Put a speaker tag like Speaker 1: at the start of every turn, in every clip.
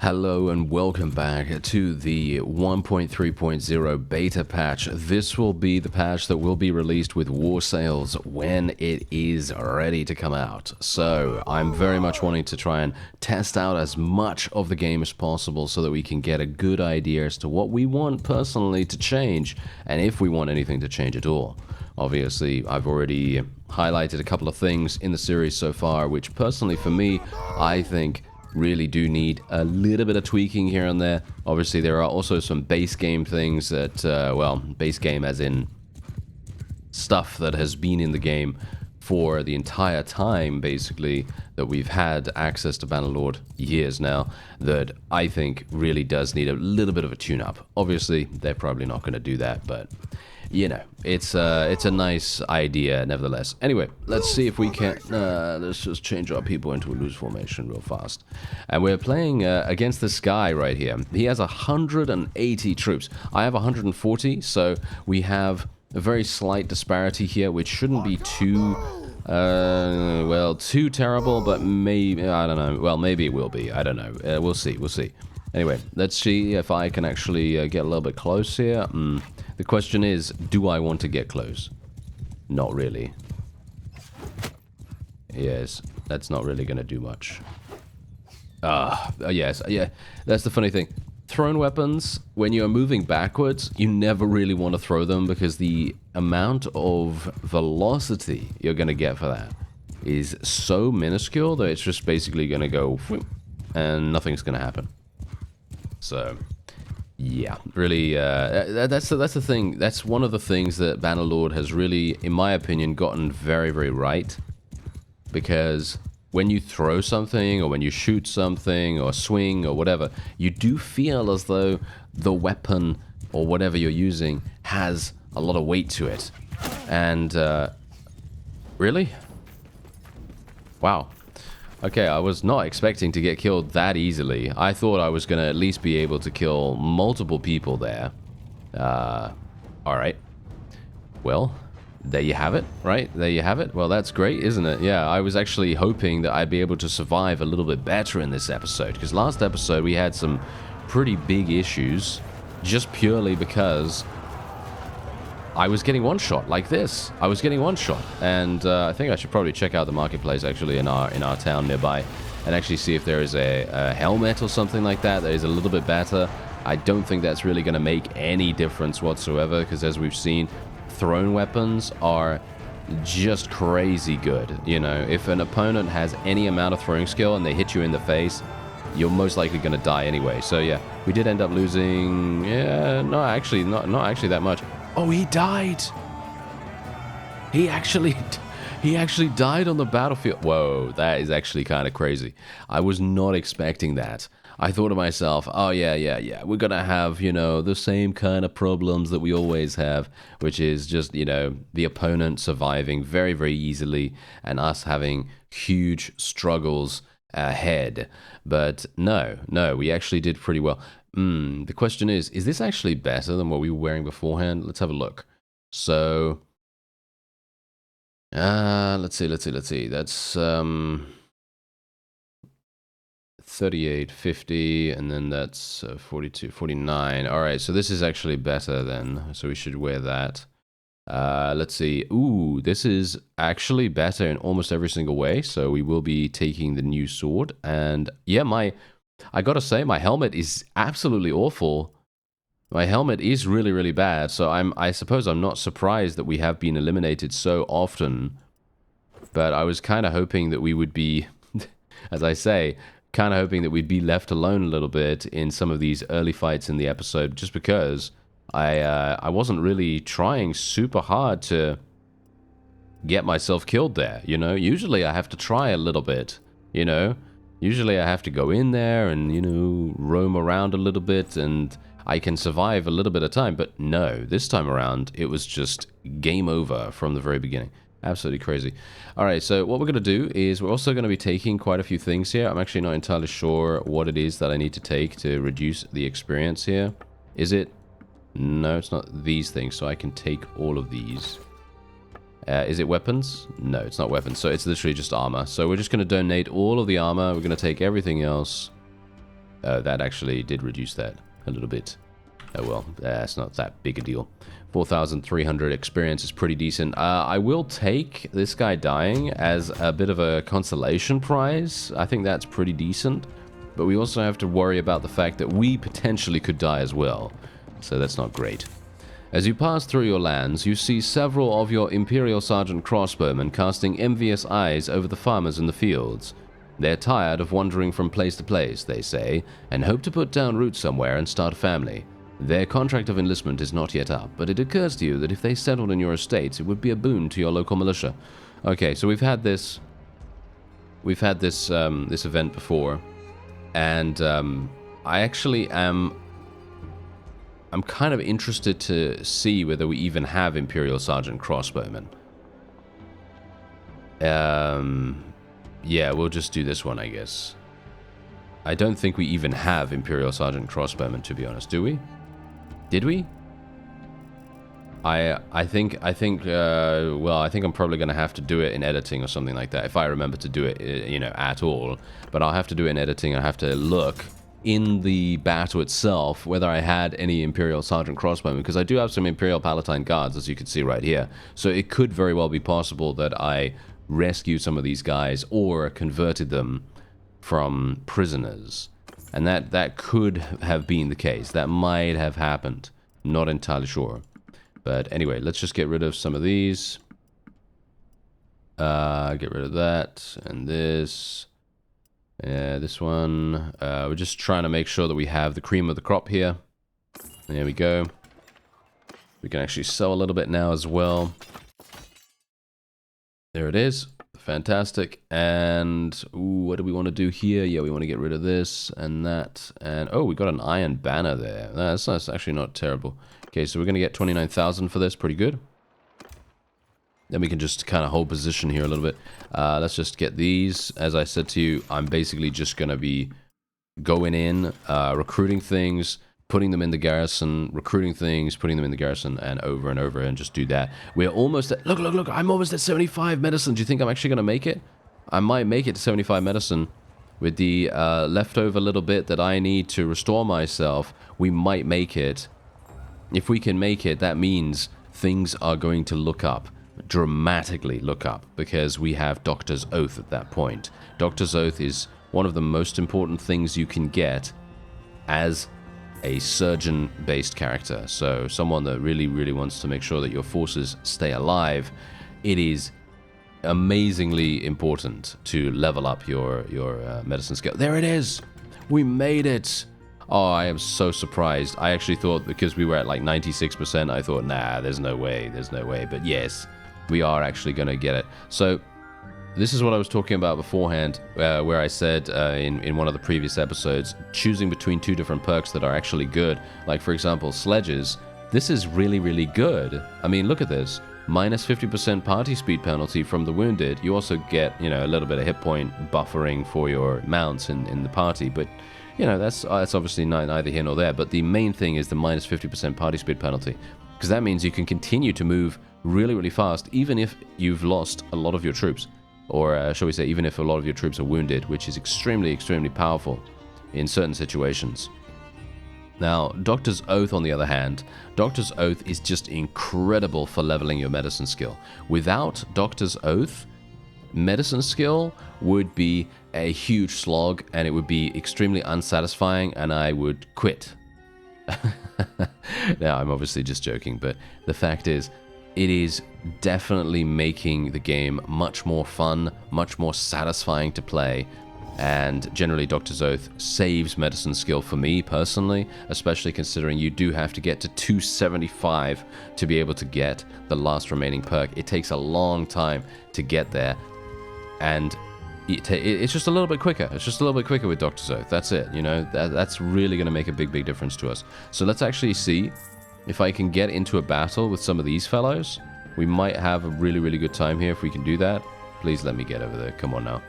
Speaker 1: Hello and welcome back to the 1.3.0 beta patch. This will be the patch that will be released with War Sales when it is ready to come out. So I'm very much wanting to try and test out as much of the game as possible so that we can get a good idea as to what we want personally to change and if we want anything to change at all. Obviously, I've already highlighted a couple of things in the series so far, which personally for me, I think really do need a little bit of tweaking here and there. Obviously, there are also some base game things that, well, base game as in stuff that has been in the game for the entire time, basically, that we've had access to Bannerlord, years now, that I think really does need a little bit of a tune-up. Obviously, they're probably not going to do that, but you know, it's a nice idea nevertheless. Anyway, let's see if we can, let's just change our people into a loose formation real fast. And we're playing against this guy right here. He has 180 troops. I have 140, so we have a very slight disparity here, which shouldn't be too, well, too terrible, but maybe, I don't know. Well, maybe it will be. I don't know. We'll see. We'll see. Anyway, let's see if I can actually get a little bit close here. The question is, do I want to get close? Not really. Yes, that's not really going to do much. Yes, yeah, that's the funny thing. Thrown weapons, when you're moving backwards, you never really want to throw them because the amount of velocity you're going to get for that is so minuscule that it's just basically going to go whoop, and nothing's going to happen. So, yeah, really, that's the thing. That's one of the things that Bannerlord has really, in my opinion, gotten very, very right. Because when you throw something, or when you shoot something, or swing, or whatever, you do feel as though the weapon, or whatever you're using, has a lot of weight to it. And, really? Wow. Okay, I was not expecting to get killed that easily. I thought I was going to at least be able to kill multiple people there. Alright. Well, there you have it, right? There you have it. Well, that's great, isn't it? Yeah, I was actually hoping that I'd be able to survive a little bit better in this episode. Because last episode we had some pretty big issues. Just purely because I was getting one shot like this. I was getting one shot, and I think I should probably check out the marketplace actually in our town nearby, and actually see if there is a helmet or something like that that is a little bit better. I don't think that's really going to make any difference whatsoever, because as we've seen, thrown weapons are just crazy good. You know, if an opponent has any amount of throwing skill and they hit you in the face, you're most likely going to die anyway. So yeah, we did end up losing. Yeah, no, actually, not actually that much. Oh, he died. He actually died on the battlefield. Whoa, that is actually kind of crazy. I was not expecting that. I thought to myself, oh yeah, we're gonna have, you know, the same kind of problems that we always have, which is just, you know, the opponent surviving very, very easily and us having huge struggles ahead. But no, we actually did pretty well. The question is this actually better than what we were wearing beforehand? Let's have a look. So, let's see. That's 38.50, and then that's 42.49. All right, so this is actually better then. So we should wear that. Let's see. Ooh, this is actually better in almost every single way. So we will be taking the new sword, and yeah, I gotta say, my helmet is absolutely awful. My helmet is really, really bad, so I suppose I'm not surprised that we have been eliminated so often. But I was kind of hoping that we would be, as I say, kind of hoping that we'd be left alone a little bit in some of these early fights in the episode, just because I wasn't really trying super hard to get myself killed there, you know? Usually I have to try a little bit, you know? Usually I have to go in there and, you know, roam around a little bit, and I can survive a little bit of time. But no, this time around, it was just game over from the very beginning. Absolutely crazy. All right, so what we're going to do is we're also going to be taking quite a few things here. I'm actually not entirely sure what it is that I need to take to reduce the experience here. Is it? No, it's not these things, so I can take all of these. Is it weapons? No, it's not weapons. So it's literally just armor. So we're just going to donate all of the armor. We're going to take everything else. That actually did reduce that a little bit. Oh well, that's not that big a deal. 4,300 experience is pretty decent. I will take this guy dying as a bit of a consolation prize. I think that's pretty decent. But we also have to worry about the fact that we potentially could die as well. So that's not great. As you pass through your lands, you see several of your Imperial Sergeant crossbowmen casting envious eyes over the farmers in the fields. They're tired of wandering from place to place, they say, and hope to put down roots somewhere and start a family. Their contract of enlistment is not yet up, but it occurs to you that if they settled in your estates, it would be a boon to your local militia. Okay, so we've had this this event before, and I actually I'm kind of interested to see whether we even have Imperial Sergeant crossbowmen. Yeah, we'll just do this one, I guess. I don't think we even have Imperial Sergeant crossbowmen, to be honest. Do we? Did we? I think I'm probably going to have to do it in editing or something like that, if I remember to do it, you know, at all. But I'll have to do it in editing. I have to look in the battle itself whether I had any Imperial Sergeant crossbowmen, because I do have some Imperial Palatine guards, as you can see right here. So it could very well be possible that I rescued some of these guys or converted them from prisoners. And that could have been the case. That might have happened. Not entirely sure. But anyway, let's just get rid of some of these. Get rid of that. And this. Yeah, this one. We're just trying to make sure that we have the cream of the crop here. There we go. We can actually sell a little bit now as well. There it is. Fantastic. And ooh, what do we want to do here? Yeah, we want to get rid of this and that. And oh, we got an iron banner there. That's actually not terrible. Okay, so we're going to get 29,000 for this. Pretty good. Then we can just kind of hold position here a little bit. Let's just get these. As I said to you, I'm basically just going to be going in, recruiting things, putting them in the garrison, recruiting things, putting them in the garrison, and over, and just do that. We're almost at... Look, I'm almost at 75 medicine. Do you think I'm actually going to make it? I might make it to 75 medicine. With the leftover little bit that I need to restore myself, we might make it. If we can make it, that means things are going to look up. Dramatically look up. Because we have Doctor's Oath at that point. Doctor's Oath is one of the most important things you can get as a surgeon-based character. So someone that really wants to make sure that your forces stay alive. It is amazingly important to level up your medicine skill. There it is! We made it! Oh, I am so surprised. I actually thought, because we were at like 96%, I thought, nah, there's no way. But yes, we are actually going to get it. So this is what I was talking about beforehand, where I said in one of the previous episodes, choosing between two different perks that are actually good. Like, for example, sledges. This is really good. I mean, look at this. Minus 50% party speed penalty from the wounded. You also get, you know, a little bit of hit point buffering for your mounts in the party. But, you know, that's obviously neither here nor there. But the main thing is the minus 50% party speed penalty. Because that means you can continue to move really fast, even if you've lost a lot of your troops. Or shall we say, even if a lot of your troops are wounded, which is extremely powerful in certain situations. Now, Doctor's Oath, on the other hand, Doctor's Oath is just incredible for leveling your medicine skill. Without Doctor's Oath, medicine skill would be a huge slog, and it would be extremely unsatisfying, and I would quit. Now, I'm obviously just joking, but the fact is, it is definitely making the game much more fun, much more satisfying to play. And generally, Doctor's Oath saves medicine skill for me, personally, especially considering you do have to get to 275 to be able to get the last remaining perk. It takes a long time to get there, and it's just a little bit quicker. It's just a little bit quicker with Doctor's Oath. That's it, you know? That's really going to make a big difference to us. So let's actually see if I can get into a battle with some of these fellows. We might have a really good time here if we can do that. Please let me get over there. Come on now.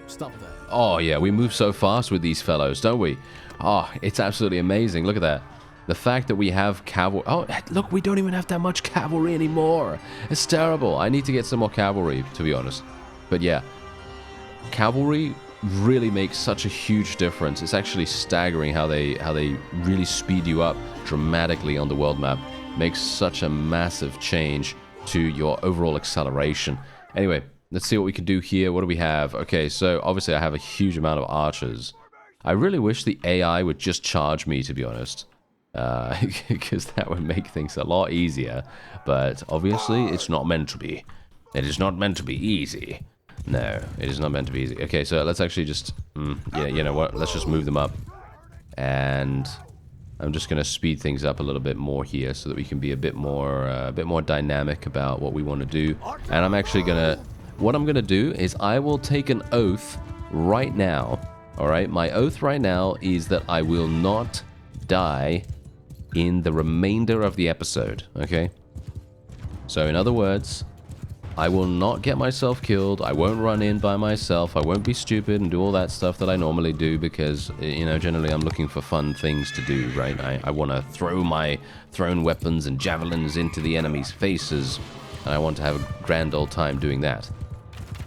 Speaker 2: Stop there.
Speaker 1: Oh, yeah, we move so fast with these fellows, don't we? Oh, it's absolutely amazing. Look at that. The fact that we have cavalry... Oh, look, we don't even have that much cavalry anymore. It's terrible. I need to get some more cavalry, to be honest. But yeah, cavalry really makes such a huge difference. It's actually staggering how they really speed you up dramatically on the world map. Makes such a massive change to your overall acceleration. Anyway, let's see what we can do here. What do we have? Okay, so obviously I have a huge amount of archers. I really wish the AI would just charge me, to be honest. Because that would make things a lot easier. But obviously it's not meant to be. It is not meant to be easy. No, it is not meant to be easy. Okay, so let's actually just... yeah, you know what? Let's just move them up. And I'm just going to speed things up a little bit more here so that we can be a bit more dynamic about what we want to do. And I'm actually going to... What I'm going to do is I will take an oath right now. Alright? My oath right now is that I will not die in the remainder of the episode. Okay? So in other words... I will not get myself killed. I won't run in by myself. I won't be stupid and do all that stuff that I normally do because, you know, generally I'm looking for fun things to do, right? I want to throw my thrown weapons and javelins into the enemy's faces, and I want to have a grand old time doing that.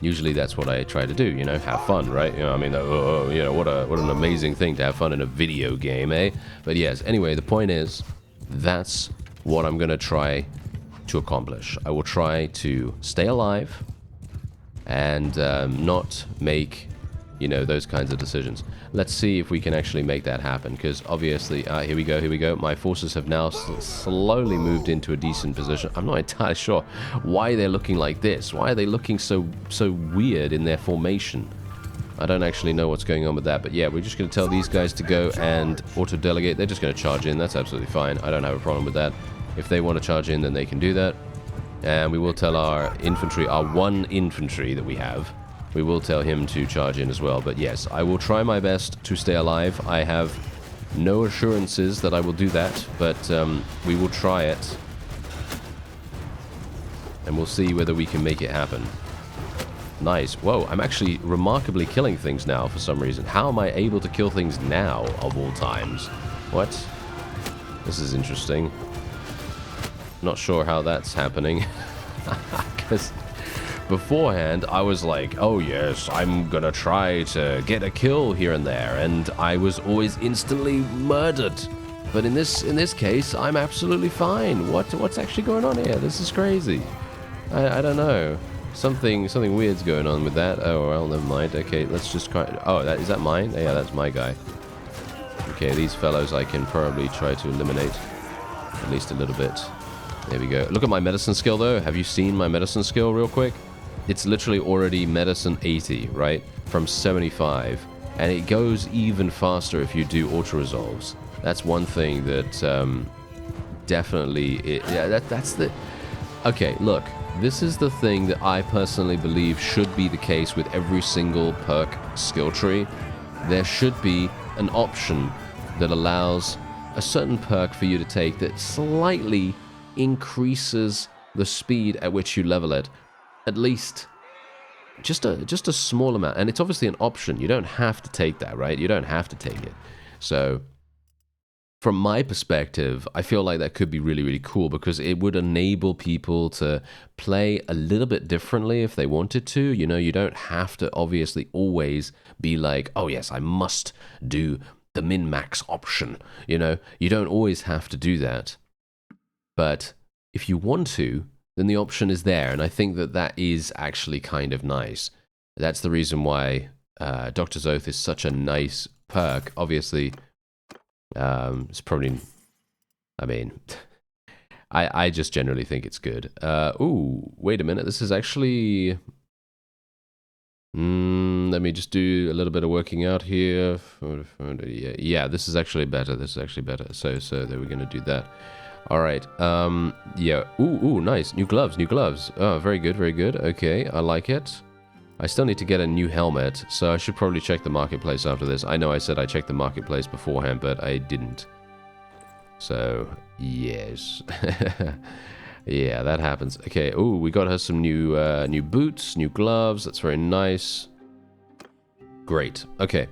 Speaker 1: Usually that's what I try to do, you know, have fun, right? You know, I mean, you know, what an amazing thing to have fun in a video game, eh? But yes, anyway, the point is, that's what I'm going to try to accomplish. I will try to stay alive and not make, you know, those kinds of decisions. Let's see if we can actually make that happen, because obviously, here we go. My forces have now slowly moved into a decent position. I'm not entirely sure why they're looking like this. Why are they looking so weird in their formation? I don't actually know what's going on with that, but yeah, we're just going to tell these guys to go and auto-delegate. They're just going to charge in. That's absolutely fine. I don't have a problem with that. If they want to charge in, then they can do that. And we will tell our infantry, our one infantry that we have, we will tell him to charge in as well. But yes, I will try my best to stay alive. I have no assurances that I will do that, but we will try it. And we'll see whether we can make it happen. Nice. Whoa, I'm actually remarkably killing things now for some reason. How am I able to kill things now, of all times? What? This is interesting. Not sure how that's happening. Because beforehand, I was like, oh yes, I'm gonna try to get a kill here and there, and I was always instantly murdered. But in this case, I'm absolutely fine. What's actually going on here? This is crazy. I don't know. Something weird's going on with that. Oh well, never mind. Okay, let's just try. Oh, is that mine? Yeah, that's my guy. Okay, these fellows I can probably try to eliminate at least a little bit. There we go. Look at my medicine skill, though. Have you seen my medicine skill real quick? It's literally already medicine 80, right? From 75. And it goes even faster if you do auto-resolves. That's one thing that definitely... that's the... Okay, look. This is the thing that I personally believe should be the case with every single perk skill tree. There should be an option that allows a certain perk for you to take that slightly increases the speed at which you level it, at least just a small amount. And it's obviously an option. You don't have to take that, right? You don't have to take it. So from my perspective, I feel like that could be really, really cool because it would enable people to play a little bit differently if they wanted to. You know, you don't have to obviously always be like, oh yes, I must do the min-max option. You know, you don't always have to do that. But if you want to, then the option is there. And I think that that is actually kind of nice. That's the reason why Doctor's Oath is such a nice perk. Obviously, it's probably... I mean, I just generally think it's good. Ooh, wait a minute. This is actually... let me just do a little bit of working out here. Yeah, this is actually better. This is actually better. So then we're going to do that. All right. Yeah. Ooh, nice. New gloves. Oh, very good, very good. Okay, I like it. I still need to get a new helmet, so I should probably check the marketplace after this. I know I said I checked the marketplace beforehand, but I didn't. So, yes. Yeah, that happens. Okay, ooh, we got her some new boots, new gloves. That's very nice. Great. Okay.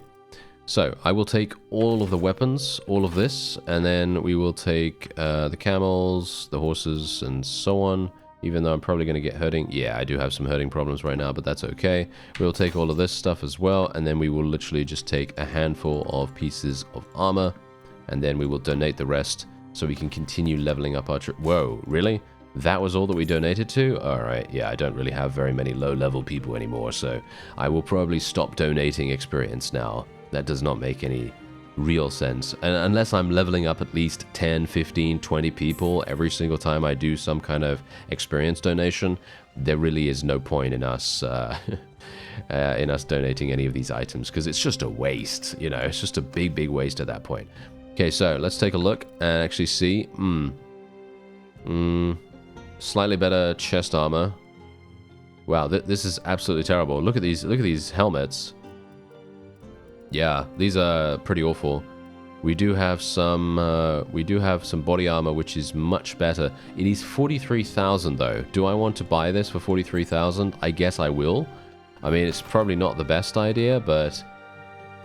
Speaker 1: So, I will take all of the weapons, all of this, and then we will take the camels, the horses, and so on. Even though I'm probably going to get hurting. Yeah, I do have some hurting problems right now, but that's okay. We'll take all of this stuff as well, and then we will literally just take a handful of pieces of armor, and then we will donate the rest so we can continue leveling up our trip. Whoa, really? That was all that we donated to? Alright, yeah, I don't really have very many low-level people anymore, so I will probably stop donating experience now. That does not make any real sense. And unless I'm leveling up at least 10, 15, 20 people every single time I do some kind of experience donation, there really is no point in us donating any of these items, because it's just a waste, you know, it's just a big waste at that point. Okay, so let's take a look and actually see. Slightly better chest armor. Wow, this is absolutely terrible. Look at these helmets. Yeah, these are pretty awful. We do have some body armor, which is much better. It is 43,000 though. Do I want to buy this for 43,000? I guess I will. I mean, it's probably not the best idea, but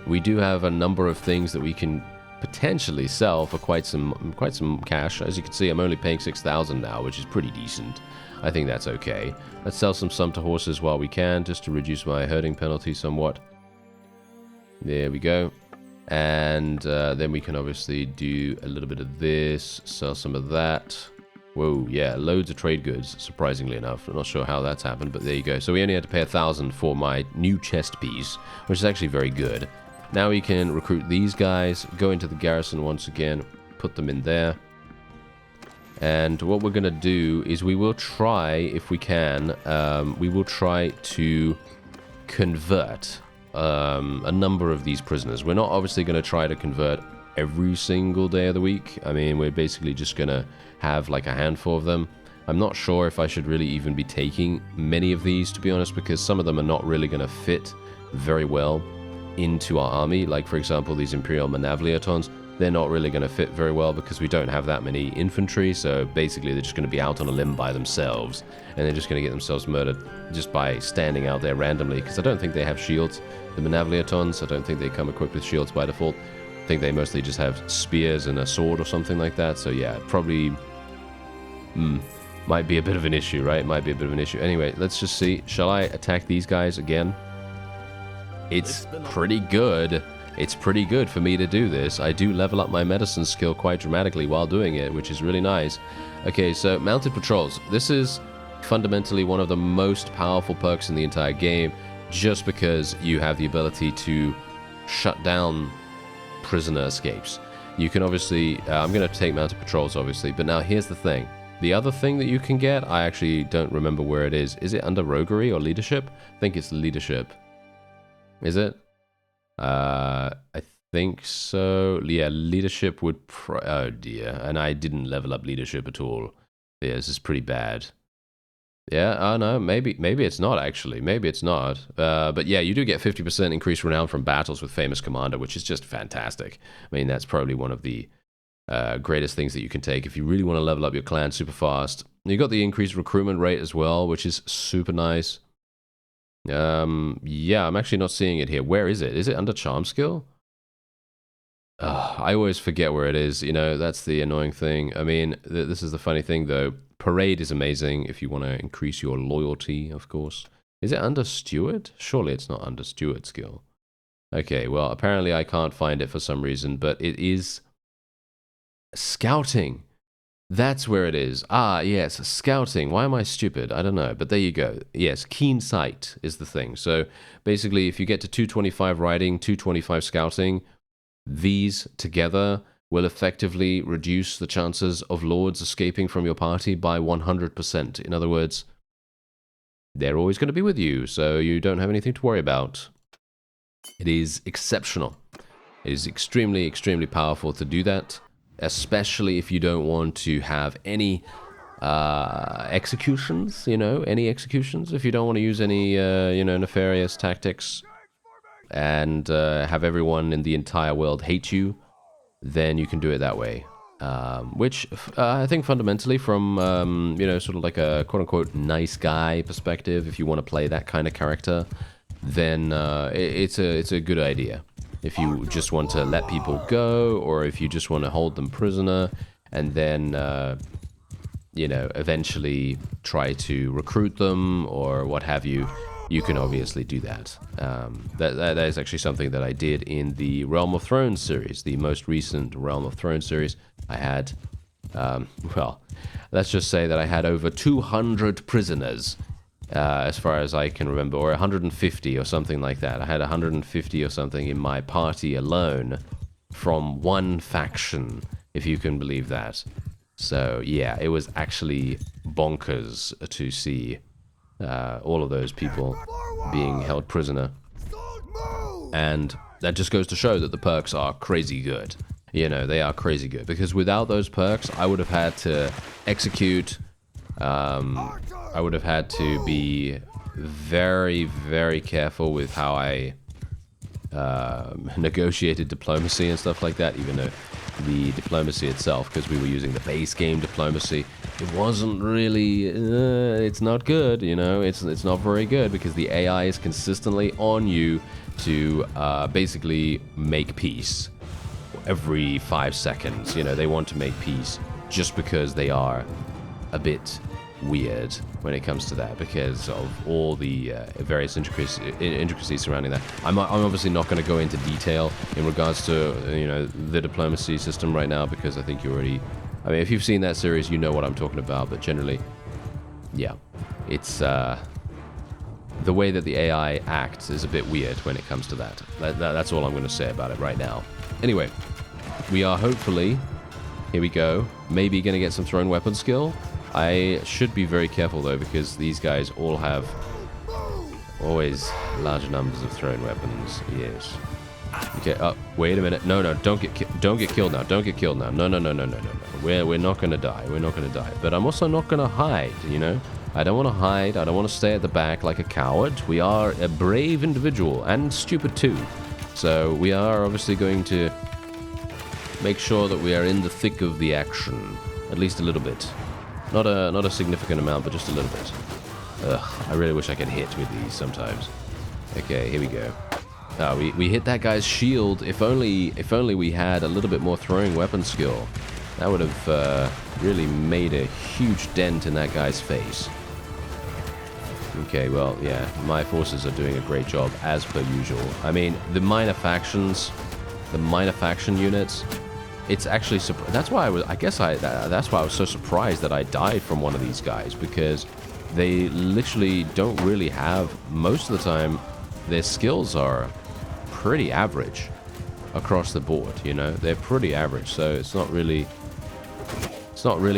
Speaker 1: we do have a number of things that we can potentially sell for quite some cash. As you can see, I'm only paying 6,000 now, which is pretty decent. I think that's okay. Let's sell some sumpter horses while we can, just to reduce my hurting penalty somewhat. There we go. And then we can obviously do a little bit of this, sell some of that. Whoa, yeah, loads of trade goods, surprisingly enough. I'm not sure how that's happened, but there you go. So we only had to pay 1,000 for my new chest piece, which is actually very good. Now we can recruit these guys, go into the garrison once again, put them in there. And what we're going to do is we will try, if we can, we will try to convert a number of these prisoners. We're not obviously going to try to convert every single day of the week. I mean, we're basically just going to have like a handful of them. I'm not sure if I should really even be taking many of these, to be honest, because some of them are not really going to fit very well into our army. Like, for example, these Imperial Manavliatons, they're not really going to fit very well because we don't have that many infantry, so basically they're just going to be out on a limb by themselves, and they're just going to get themselves murdered just by standing out there randomly, because I don't think they have shields. The Manavliatons, I don't think they come equipped with shields by default. I think they mostly just have spears and a sword or something like that, so yeah, probably might be a bit of an issue, right? Might be a bit of an issue. Anyway, let's just see. Shall I attack these guys again? It's pretty good. It's pretty good for me to do this. I do level up my medicine skill quite dramatically while doing it, which is really nice. Okay, so mounted patrols. This is fundamentally one of the most powerful perks in the entire game, just because you have the ability to shut down prisoner escapes. You can obviously, I'm going to take mounted patrols obviously, but now here's the thing. The other thing that you can get, I actually don't remember where it is. Is it under roguery or leadership? I think it's leadership. Is it? I think so. Yeah, leadership would oh dear, and I didn't level up leadership at all. Yeah, this is pretty bad. Yeah, oh no, maybe it's not actually. Maybe it's not. But yeah, you do get 50% increased renown from battles with famous commander, which is just fantastic. I mean, that's probably one of the greatest things that you can take if you really want to level up your clan super fast. You got the increased recruitment rate as well, which is super nice. Yeah, I'm actually not seeing it here. Where is it? Is it under charm skill? I always forget where it is. You know, that's the annoying thing. I mean, this is the funny thing, though. Parade is amazing if you want to increase your loyalty, of course. Is it under steward? Surely it's not under steward skill. Okay, well, apparently I can't find it for some reason, but it is scouting. That's where it is. Ah, yes, scouting. Why am I stupid? I don't know, but there you go. Yes, keen sight is the thing. So basically, if you get to 225 riding, 225 scouting, these together will effectively reduce the chances of lords escaping from your party by 100%. In other words, they're always going to be with you, so you don't have anything to worry about. It is exceptional. It is extremely, extremely powerful to do that, especially if you don't want to have any executions, you know, any executions. If you don't want to use any, you know, nefarious tactics and have everyone in the entire world hate you, then you can do it that way. Which I think fundamentally from, you know, sort of like a quote-unquote nice guy perspective, if you want to play that kind of character, then it's a good idea. If you just want to let people go, or if you just want to hold them prisoner, and then you know, eventually try to recruit them or what have you, you can obviously do that. That is actually something that I did in the Realm of Thrones series, the most recent Realm of Thrones series. I had, well, let's just say that I had over 200 prisoners, as far as I can remember, or 150 or something like that. I had 150 or something in my party alone from one faction, if you can believe that. So yeah, it was actually bonkers to see all of those people being held prisoner. And that just goes to show that the perks are crazy good. You know, they are crazy good. Because without those perks, I would have had to execute. I would have had to be very, very careful with how I negotiated diplomacy and stuff like that, even though the diplomacy itself, because we were using the base game diplomacy, it wasn't really, it's not good, you know, it's not very good, because the AI is consistently on you to basically make peace every 5 seconds. You know, they want to make peace just because they are a bit weird when it comes to that, because of all the various intricacies surrounding that. I'm obviously not going to go into detail in regards to, you know, the diplomacy system right now, because I think you already, I mean, if you've seen that series, you know what I'm talking about. But generally, yeah, it's the way that the AI acts is a bit weird when it comes to that. That's all I'm going to say about it right now. Anyway, we are hopefully, here we go, maybe going to get some thrown weapon skill. I should be very careful though, because these guys all have always large numbers of thrown weapons. Yes. Okay. Oh, wait a minute. No, don't get killed now. Don't get killed now. No. We're not gonna die. We're not gonna die. But I'm also not gonna hide. You know, I don't want to hide. I don't want to stay at the back like a coward. We are a brave individual and stupid too. So we are obviously going to make sure that we are in the thick of the action, at least a little bit. Not a significant amount, but just a little bit. Ugh, I really wish I could hit with these sometimes. Okay, here we go. We hit that guy's shield. If only we had a little bit more throwing weapon skill. That would have really made a huge dent in that guy's face. Okay, well, yeah, my forces are doing a great job, as per usual. I mean, the minor faction units, it's actually that's why that's why I was so surprised that I died from one of these guys, because they literally don't really have, most of the time, their skills are pretty average across the board, you know? They're pretty average, so it's not really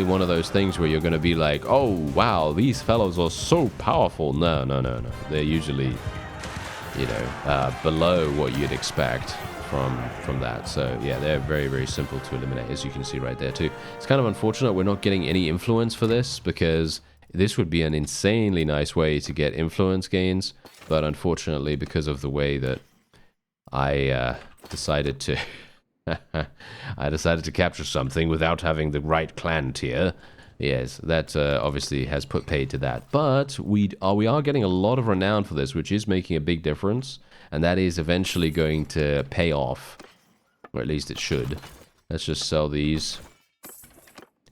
Speaker 1: one of those things where you're going to be like, oh, wow, these fellows are so powerful. No. They're usually, you know, below what you'd expect from that. So yeah, they're very, very simple to eliminate, as you can see right there too. It's kind of unfortunate we're not getting any influence for this, because this would be an insanely nice way to get influence gains, but unfortunately, because of the way that I decided to capture something without having the right clan tier, yes, that obviously has put paid to that. But we are getting a lot of renown for this, which is making a big difference. And that is eventually going to pay off. Or at least it should. Let's just sell these.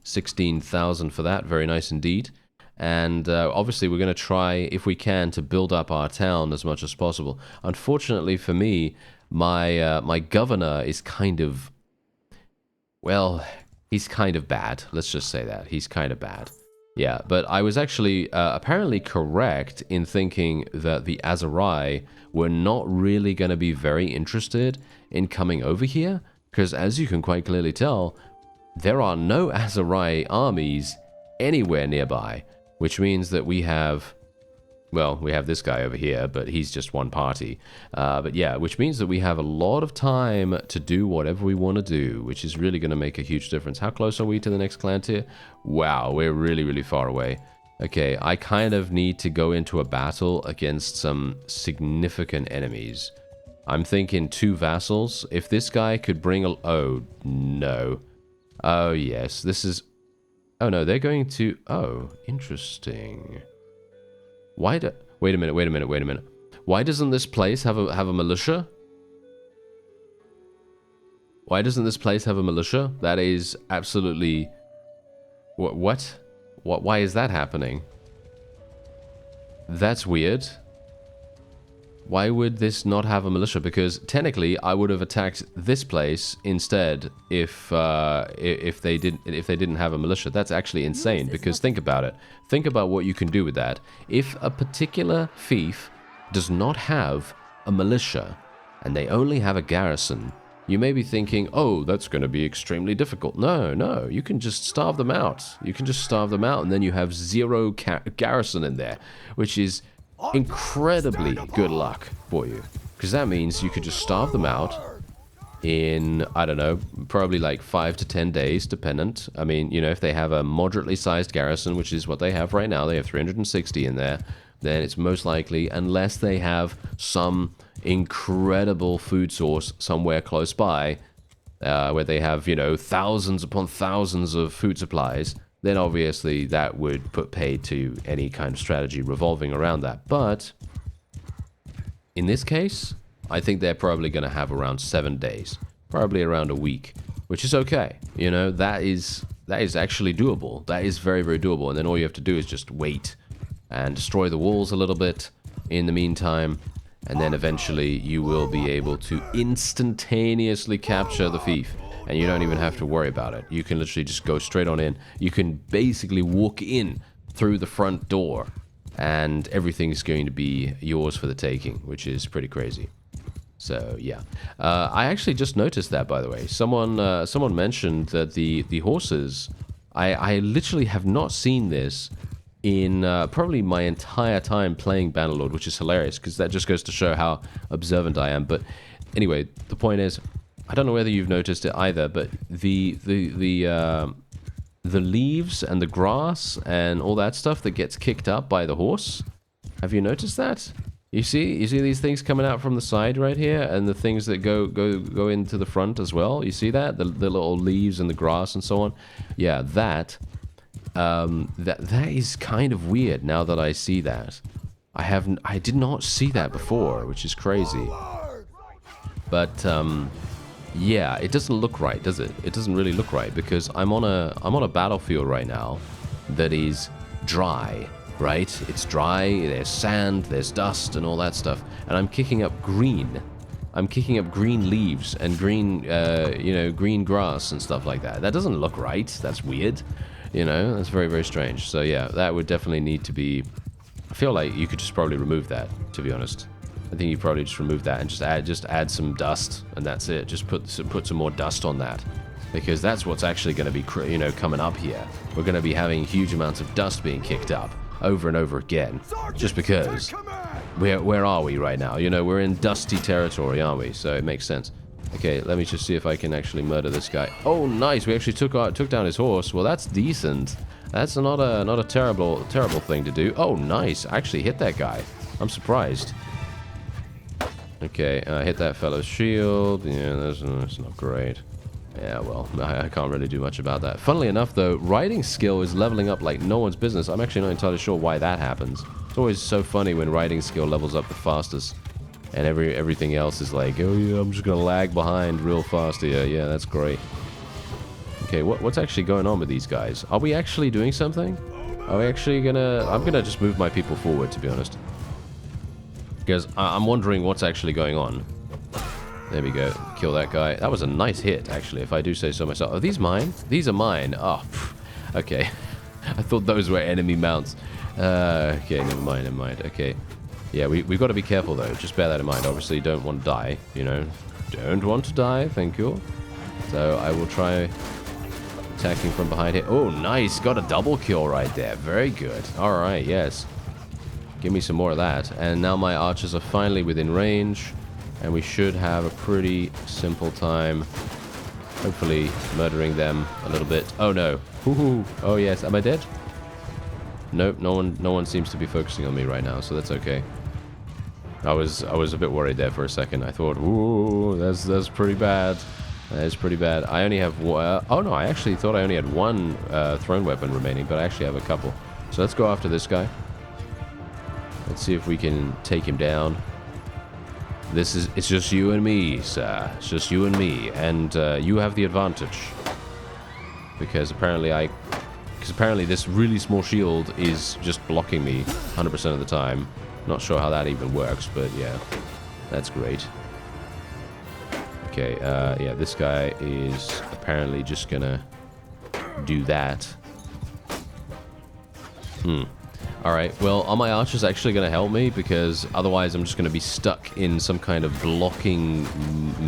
Speaker 1: 16,000 for that. Very nice indeed. And obviously we're going to try, if we can, to build up our town as much as possible. Unfortunately for me, my governor is kind of... Well, he's kind of bad. Let's just say that. He's kind of bad. Yeah, but I was actually apparently correct in thinking that the Aserai were not really going to be very interested in coming over here, because as you can quite clearly tell, there are no Aserai armies anywhere nearby, which means that we have... Well, we have this guy over here, but he's just one party. But yeah, which means that we have a lot of time to do whatever we want to do, which is really going to make a huge difference. How close are we to the next clan tier? Wow, we're really, really far away. Okay, I kind of need to go into a battle against some significant enemies. I'm thinking 2 vassals. If this guy could bring a... Oh, no. Oh, yes, this is... Oh, no, they're going to... Oh, interesting. Why do... Wait a minute. Why doesn't this place have a militia? Why doesn't this place have a militia? That is absolutely... What? Why is that happening? That's weird. Why would this not have a militia? Because technically, I would have attacked this place instead if they didn't have a militia. That's actually insane. Because think about it. Think about what you can do with that. If a particular fief does not have a militia and they only have a garrison, you may be thinking, oh, that's going to be extremely difficult. No, no, you can just starve them out. You can just starve them out, and then you have zero garrison in there, which is incredibly good luck for you. Because that means you could just starve them out in, I don't know, probably like 5 to 10 days, dependent. I mean, you know, if they have a moderately sized garrison, which is what they have right now, they have 360 in there, then it's most likely, unless they have some incredible food source somewhere close by, where they have, you know, thousands upon thousands of food supplies, then obviously that would put pay to any kind of strategy revolving around that. But in this case, I think they're probably going to have around 7 days, probably around a week, which is okay. You know, that is actually doable. That is very, very doable. And then all you have to do is just wait and destroy the walls a little bit in the meantime, and then eventually you will be able to instantaneously capture the fief, and you don't even have to worry about it. You can literally just go straight on in. You can basically walk in through the front door, and everything is going to be yours for the taking, which is pretty crazy. So yeah, I actually just noticed that, by the way. Someone mentioned that the horses. I literally have not seen this in probably my entire time playing Bannerlord, which is hilarious, because that just goes to show how observant I am. But anyway, the point is, I don't know whether you've noticed it either, but the leaves and the grass and all that stuff that gets kicked up by the horse, have you noticed that? You see these things coming out from the side right here, and the things that go into the front as well. You see that? The little leaves and the grass and so on. Yeah, that is kind of weird now that I see that. I did not see that before, which is crazy. But yeah, it doesn't look right, does it? It doesn't really look right, because I'm on a battlefield right now that is dry, right? It's dry, there's sand, there's dust and all that stuff, and I'm kicking up green. I'm kicking up green leaves and green, you know, green grass and stuff like that. That doesn't look right. That's weird. You know, that's very, very strange. So yeah, that would definitely need to be... I feel like you could just probably remove that, to be honest. I think you probably just remove that and just add some dust, and that's it. Just put some more dust on that, because that's what's actually going to be, you know, coming up here. We're going to be having huge amounts of dust being kicked up over and over again, just because. Where are we right now? You know, we're in dusty territory, aren't we? So it makes sense. Okay, let me just see if I can actually murder this guy. Oh, nice! We actually took down his horse. Well, that's decent. That's not a terrible thing to do. Oh, nice! I actually hit that guy. I'm surprised. Okay, hit that fellow's shield. Yeah, that's not great. Yeah, well, I can't really do much about that. Funnily enough, though, riding skill is leveling up like no one's business. I'm actually not entirely sure why that happens. It's always so funny when riding skill levels up the fastest, and everything else is like, oh yeah, I'm just gonna lag behind real fast here. Yeah, that's great. Okay, what's actually going on with these guys? Are we actually doing something? Are we actually gonna... I'm gonna just move my people forward, to be honest, because I'm wondering what's actually going on. There we go. Kill that guy. That was a nice hit, actually, if I do say so myself. Are these mine? These are mine. Oh, okay. I thought those were enemy mounts. Okay, never mind. Okay. Yeah, we've got to be careful, though. Just bear that in mind. Obviously, don't want to die, you know. Don't want to die, thank you. So I will try attacking from behind here. Oh, nice. Got a double kill right there. Very good. All right, yes. Give me some more of that. And now my archers are finally within range, and we should have a pretty simple time, hopefully, murdering them a little bit. Oh, no. Ooh. Oh, yes. Am I dead? Nope, no one seems to be focusing on me right now, so that's okay. I was a bit worried there for a second. I thought, ooh, that's pretty bad. That is pretty bad. I only have one. Oh no, I actually thought I only had one thrown weapon remaining, but I actually have a couple. So let's go after this guy. Let's see if we can take him down. It's just you and me, sir. It's just you and me, and you have the advantage, because apparently I because apparently this really small shield is just blocking me 100% of the time. Not sure how that even works, but yeah, that's great. Okay, yeah, this guy is apparently just gonna do that. Alright, well, are my archers actually going to help me? Because otherwise I'm just going to be stuck in some kind of blocking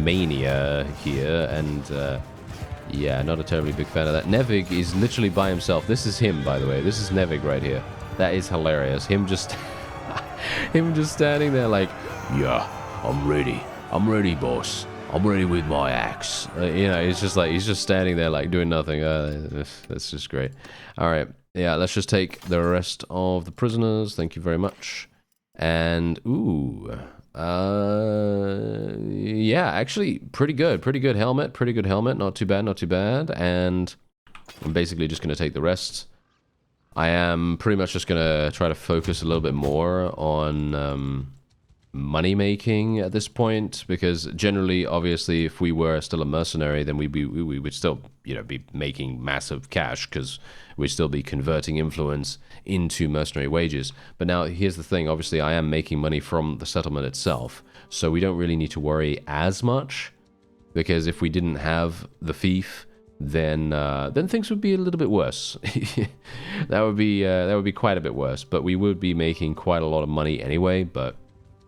Speaker 1: mania here, and yeah, not a terribly big fan of that. Nevig is literally by himself. This is him, by the way. This is Nevig right here. That is hilarious. Him just him just standing there like, yeah, I'm ready. I'm ready, boss. I'm ready with my axe. You know, it's just like, he's just standing there like doing nothing. That's just great. Alright. Yeah, let's just take the rest of the prisoners. Thank you very much. And, ooh. Yeah, actually, pretty good. Pretty good helmet. Pretty good helmet. Not too bad, not too bad. And I'm basically just going to take the rest. I am pretty much just going to try to focus a little bit more on money making at this point, because generally, obviously, if we were still a mercenary, then we would still, you know, be making massive cash, because we'd still be converting influence into mercenary wages. But now here's the thing, obviously I am making money from the settlement itself, so we don't really need to worry as much, because if we didn't have the fief, then things would be a little bit worse. that would be quite a bit worse, but we would be making quite a lot of money anyway. But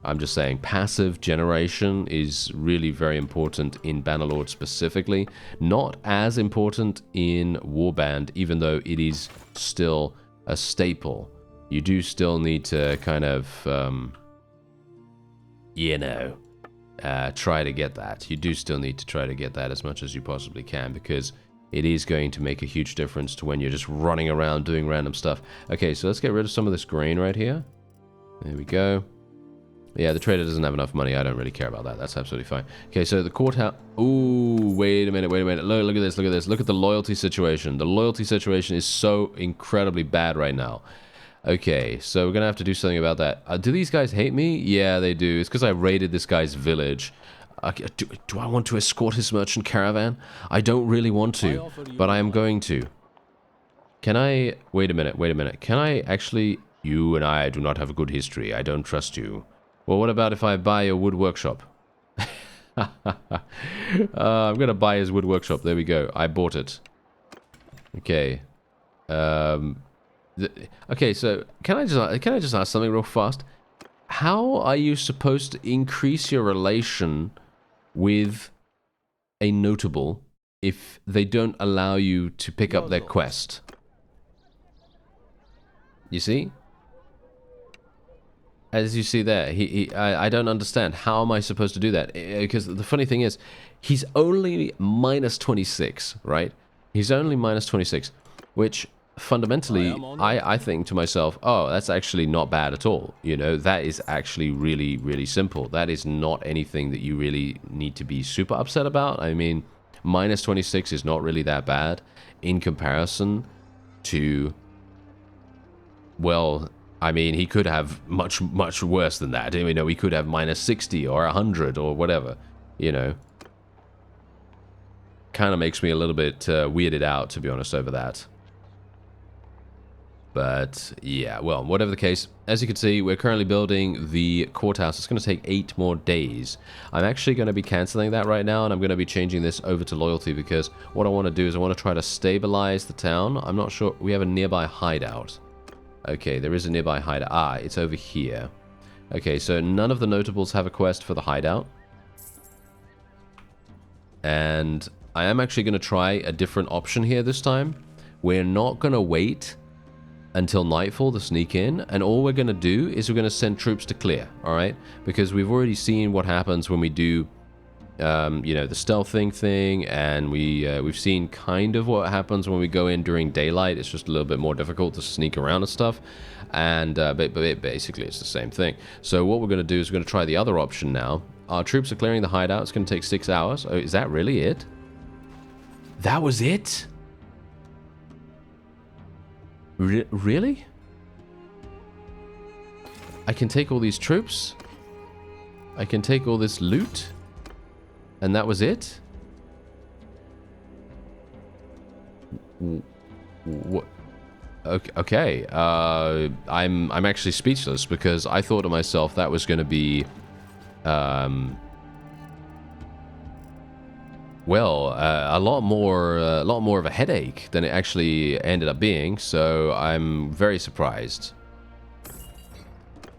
Speaker 1: I'm just saying, passive generation is really very important in Bannerlord specifically. Not as important in Warband, even though it is still a staple. You do still need to kind of, you know, try to get that. You do still need to try to get that as much as you possibly can, because it is going to make a huge difference to when you're just running around doing random stuff. Okay, so let's get rid of some of this grain right here. There we go. Yeah, the trader doesn't have enough money. I don't really care about that. That's absolutely fine. Okay, so the courthouse... Ooh, wait a minute, wait a minute. Look at this, look at this. Look at the loyalty situation. The loyalty situation is so incredibly bad right now. Okay, so we're going to have to do something about that. Do these guys hate me? Yeah, they do. It's because I raided this guy's village. Do I want to escort his merchant caravan? I don't really want to, but I am going to. Can I... Wait a minute, wait a minute. Can I actually... You and I do not have a good history. I don't trust you. Well, what about if I buy a wood workshop? I'm going to buy his wood workshop. There we go. I bought it. Okay. Okay, so can I just ask something real fast? How are you supposed to increase your relation with a notable if they don't allow you to pick up their quest? You see? As you see there, I don't understand. How am I supposed to do that? Because the funny thing is, he's only minus 26, right? He's only minus 26, which fundamentally, I think to myself, oh, that's actually not bad at all. You know, that is actually really, really simple. That is not anything that you really need to be super upset about. I mean, minus 26 is not really that bad in comparison to, well... I mean, he could have much, much worse than that. You know, he could have minus 60 or 100 or whatever, you know. Kind of makes me a little bit weirded out, to be honest, over that. But, yeah, well, whatever the case, as you can see, we're currently building the courthouse. It's going to take 8 more days. I'm actually going to be cancelling that right now, and I'm going to be changing this over to loyalty, because what I want to do is I want to try to stabilize the town. I'm not sure. We have a nearby hideout. Okay, there is a nearby hideout. Ah, it's over here. Okay, so none of the notables have a quest for the hideout. And I am actually going to try a different option here this time. We're not going to wait until nightfall to sneak in. And all we're going to do is we're going to send troops to clear, alright? Because we've already seen what happens when we do... you know, the stealthing thing, and we've seen kind of what happens when we go in during daylight. It's just a little bit more difficult to sneak around and stuff, and but basically it's the same thing. So what we're going to do is we're going to try the other option now. Our troops are clearing the hideout. It's going to take 6 hours. Oh, is that really it? That was it? Really? I can take all these troops? I can take all this loot? And that was it? What? Okay. I'm actually speechless because I thought to myself that was going to be, well, a lot more of a headache than it actually ended up being. So I'm very surprised.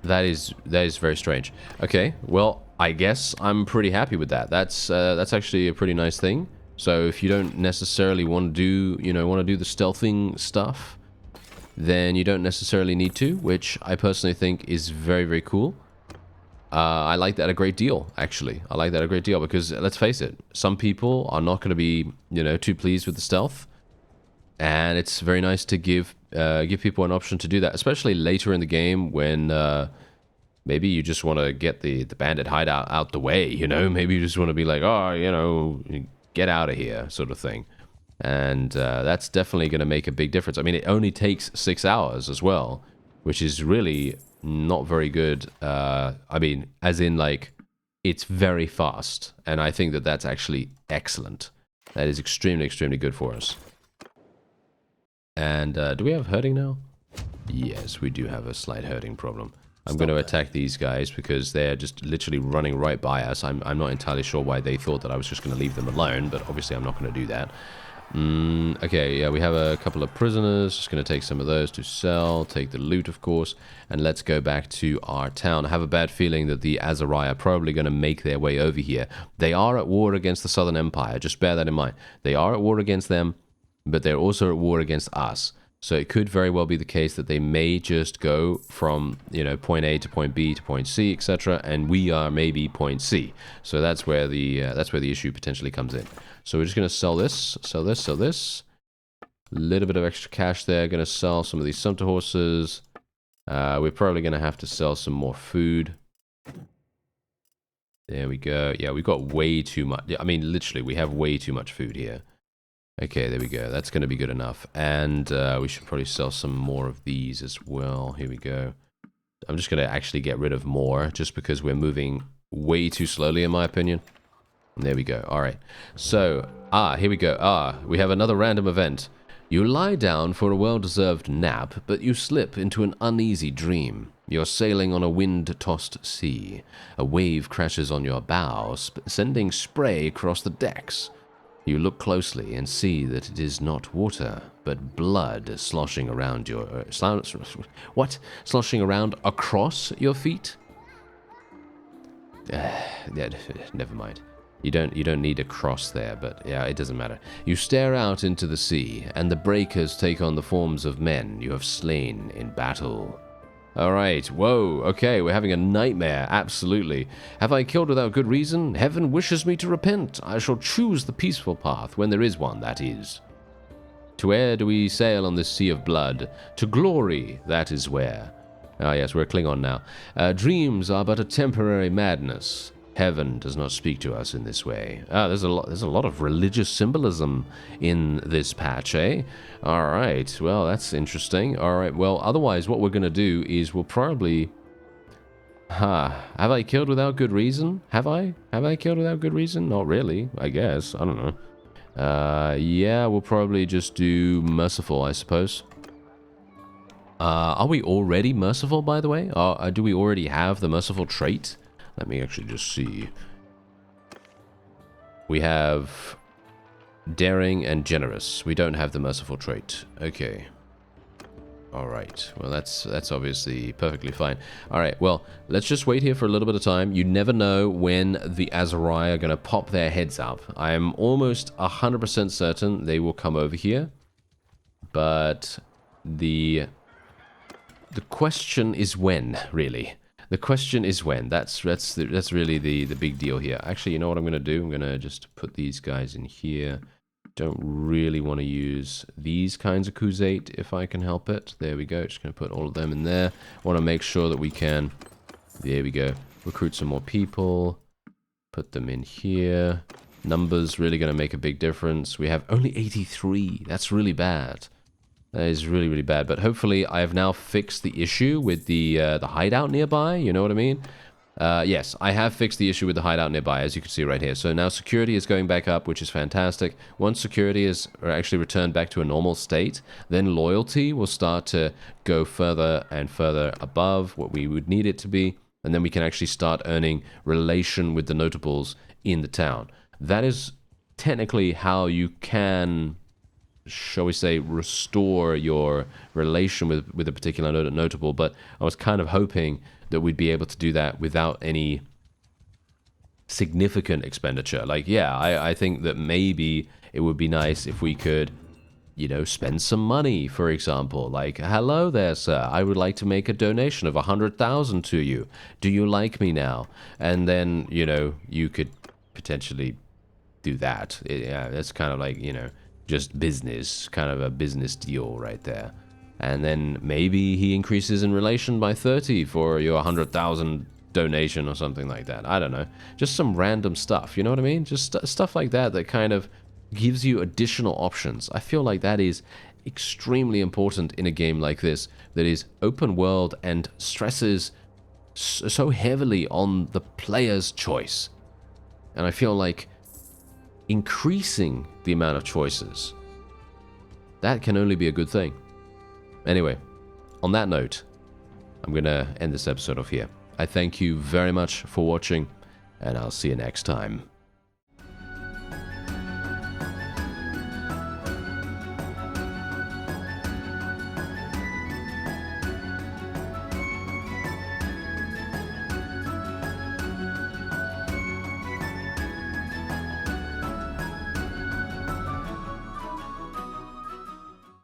Speaker 1: That is very strange. Okay, well, I guess I'm pretty happy with that. That's actually a pretty nice thing. So if you don't necessarily want to do, the stealthing stuff, then you don't necessarily need to, which I personally think is very, very cool. I like that a great deal, actually. I like that a great deal because, let's face it, some people are not going to be, too pleased with the stealth. And it's very nice to give people an option to do that, especially later in the game when maybe you just want to get the bandit hideout out the way, Maybe you just want to be like, oh, get out of here, sort of thing. And that's definitely going to make a big difference. I mean, it only takes 6 hours as well, which is really not very good. I mean, as in, like, it's very fast. And I think that that's actually excellent. That is extremely, extremely good for us. And do we have herding now? Yes, we do have a slight herding problem. I'm going to attack these guys because they're just literally running right by us. I'm not entirely sure why they thought that I was just going to leave them alone, but obviously I'm not going to do that. Okay, yeah, we have a couple of prisoners. Just going to take some of those to sell, take the loot, of course, and let's go back to our town. I have a bad feeling that the Azariah are probably going to make their way over here. They are at war against the Southern Empire. Just bear that in mind. They are at war against them, but they're also at war against us. So it could very well be the case that they may just go from, point A to point B to point C, etc., and we are maybe point C. So that's where the issue potentially comes in. So we're just going to sell this, sell this, sell this. A little bit of extra cash there. Going to sell some of these sumpter horses. We're probably going to have to sell some more food. There we go. Yeah, we've got way too much. I mean, literally, we have way too much food here. Okay, there we go. That's going to be good enough. And we should probably sell some more of these as well. Here we go. I'm just going to actually get rid of more just because we're moving way too slowly, in my opinion. And there we go. All right. So, here we go. We have another random event. You lie down for a well-deserved nap, but you slip into an uneasy dream. You're sailing on a wind-tossed sea. A wave crashes on your bow, sending spray across the decks. You look closely and see that it is not water, but blood sloshing around your... sloshing around across your feet? Never mind. You don't need a cross there, but yeah, it doesn't matter. You stare out into the sea, and the breakers take on the forms of men you have slain in battle. Alright, whoa, okay, we're having a nightmare, absolutely. Have I killed without good reason? Heaven wishes me to repent. I shall choose the peaceful path, when there is one, that is. To where do we sail on this sea of blood? To glory, that is where. Ah yes, we're a Klingon now. Dreams are but a temporary madness. Heaven does not speak to us in this way. There's a lot of religious symbolism in this patch, eh? All right, well, that's interesting. All right, well, otherwise, what we're going to do is we'll probably... Have I killed without good reason? Have I? Have I killed without good reason? Not really, I guess. I don't know. Yeah, we'll probably just do merciful, I suppose. Are we already merciful, by the way? Do we already have the merciful trait? Let me actually just see. We have daring and generous. We don't have the merciful trait. Okay. Alright. Well, that's obviously perfectly fine. Alright, well, let's just wait here for a little bit of time. You never know when the Azariah are going to pop their heads up. I am almost 100% certain they will come over here. But the question is when, really. The question is when. That's really the big deal here. Actually, you know what I'm going to do? I'm going to just put these guys in here. Don't really want to use these kinds of Khuzait if I can help it. There we go. Just going to put all of them in there. Want to make sure that we can... There we go. Recruit some more people. Put them in here. Numbers really going to make a big difference. We have only 83. That's really bad. That is really, really bad. But hopefully I have now fixed the issue with the hideout nearby. You know what I mean? Yes, I have fixed the issue with the hideout nearby, as you can see right here. So now security is going back up, which is fantastic. Once security is actually returned back to a normal state, then loyalty will start to go further and further above what we would need it to be, and then we can actually start earning relation with the notables in the town. That is technically how you can, shall we say, restore your relation with a particular notable, but I was kind of hoping that we'd be able to do that without any significant expenditure. Like, yeah, I think that maybe it would be nice if we could, you know, spend some money, for example. Like, hello there, sir. I would like to make a donation of 100,000 to you. Do you like me now? And then, you know, you could potentially do that. Yeah, that's kind of like, you know, just business, kind of a business deal right there. And then maybe he increases in relation by 30 for your 100,000 donation or something like that. I don't know. Just some random stuff, you know what I mean? Just stuff like that that kind of gives you additional options. I feel like that is extremely important in a game like this that is open world and stresses so heavily on the player's choice. And I feel like increasing the amount of choices, that can only be a good thing. Anyway, on that note, I'm going to end this episode off here. I thank you very much for watching, and I'll see you next time.